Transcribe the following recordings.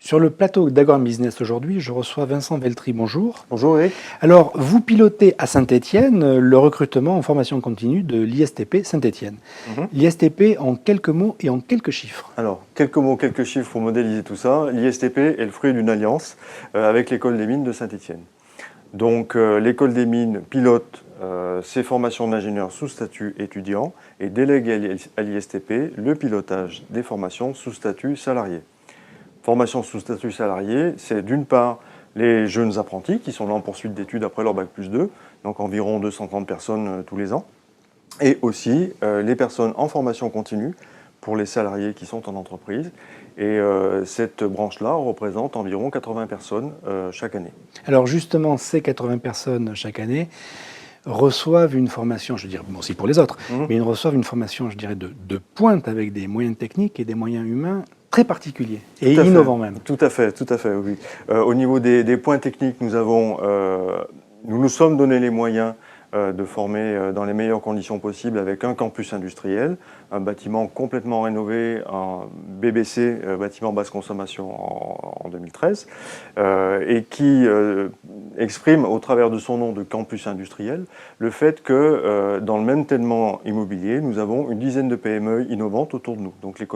Sur le plateau d'Agora Business aujourd'hui, je reçois Vincent Veltri. Bonjour. Bonjour Eric. Alors, vous pilotez à Saint-Étienne le recrutement en formation continue de l'ISTP Saint-Étienne. L'ISTP en quelques mots et en quelques chiffres. Alors, quelques mots, quelques chiffres pour modéliser tout ça. L'ISTP est le fruit d'une alliance avec l'École des mines de Saint-Étienne. Donc, l'École des mines pilote ses formations d'ingénieurs sous statut étudiant et délègue à l'ISTP le pilotage des formations sous statut salarié. Formation sous statut salarié, c'est d'une part les jeunes apprentis qui sont là en poursuite d'études après leur Bac+2, donc environ 230 personnes tous les ans, et aussi les personnes en formation continue pour les salariés qui sont en entreprise. Et cette branche-là représente environ 80 personnes chaque année. Alors justement, ces 80 personnes chaque année reçoivent une formation, je dirais, bon, aussi pour les autres, mais ils reçoivent une formation, je dirais, de pointe avec des moyens techniques et des moyens humains très particuliers et innovants même. Tout à fait, oui. Au niveau des points techniques, nous nous sommes donné les moyens de former dans les meilleures conditions possibles avec un campus industriel, un bâtiment complètement rénové, un BBC, bâtiment basse consommation en 2013, et qui exprime au travers de son nom de campus industriel le fait que dans le même tellement immobilier, nous avons une dizaine de PME innovantes autour de nous. Donc les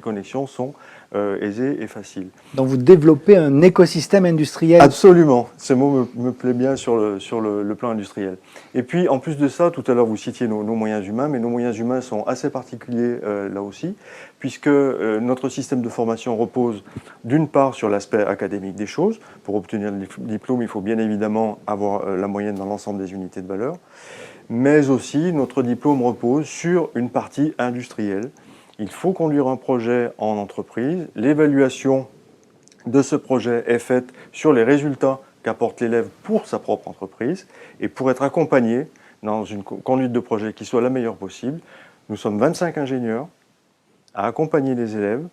connexions sont aisées et faciles. Donc vous développez un écosystème industriel. Absolument, ce mot me plaît bien sur le plan industriel. Et puis en plus de ça, tout à l'heure vous citiez nos moyens humains, mais nos moyens humains sont assez particuliers là aussi, puisque notre système de formation repose d'une part sur l'aspect académique des choses. Pour obtenir le diplôme, il faut bien évidemment avoir la moyenne dans l'ensemble des unités de valeur, mais aussi notre diplôme repose sur une partie industrielle. Il faut conduire un projet en entreprise, l'évaluation de ce projet est faite sur les résultats qu'apporte l'élève pour sa propre entreprise et pour être accompagné dans une conduite de projet qui soit la meilleure possible. Nous sommes 25 ingénieurs à accompagner les élèves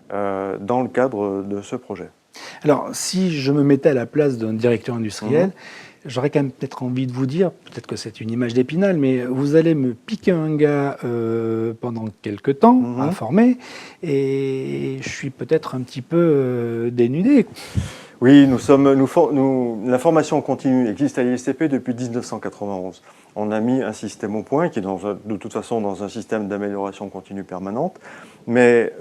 dans le cadre de ce projet. Alors, si je me mettais à la place d'un directeur industriel, j'aurais quand même peut-être envie de vous dire, peut-être que c'est une image d'Épinal, mais vous allez me piquer un gars pendant quelques temps à former, et je suis peut-être un petit peu dénudé. Oui, la formation continue existe à l'ISTP depuis 1991. On a mis un système au point qui est de toute façon dans un système d'amélioration continue permanente, mais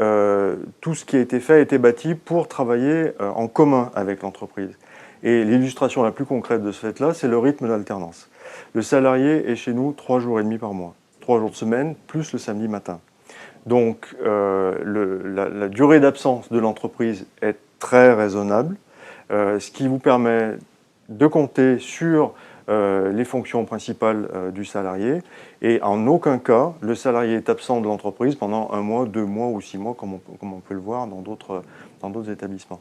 tout ce qui a été fait a été bâti pour travailler en commun avec l'entreprise. Et l'illustration la plus concrète de ce fait-là, c'est le rythme d'alternance. Le salarié est chez nous 3 jours et demi par mois, 3 jours de semaine, plus le samedi matin. Donc la durée d'absence de l'entreprise est très raisonnable, ce qui vous permet de compter sur les fonctions principales du salarié, et en aucun cas le salarié est absent de l'entreprise pendant 1 mois, 2 mois ou 6 mois, comme on peut le voir dans d'autres établissements.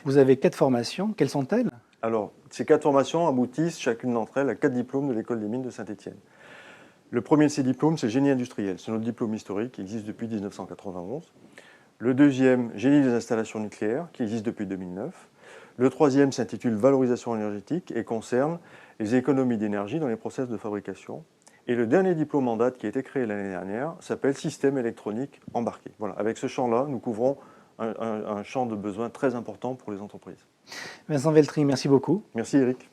Vous avez 4 formations, quelles sont-elles? Alors, ces 4 formations aboutissent chacune d'entre elles à 4 diplômes de l'École des mines de Saint-Étienne. Le premier de ces diplômes, c'est génie industriel. C'est notre diplôme historique qui existe depuis 1991. Le deuxième, génie des installations nucléaires, qui existe depuis 2009. Le troisième s'intitule valorisation énergétique et concerne les économies d'énergie dans les process de fabrication. Et le dernier diplôme en date qui a été créé l'année dernière s'appelle système électronique embarqué. Voilà, avec ce champ-là, nous couvrons un champ de besoins très important pour les entreprises. Vincent Veltri, merci beaucoup. Merci Eric.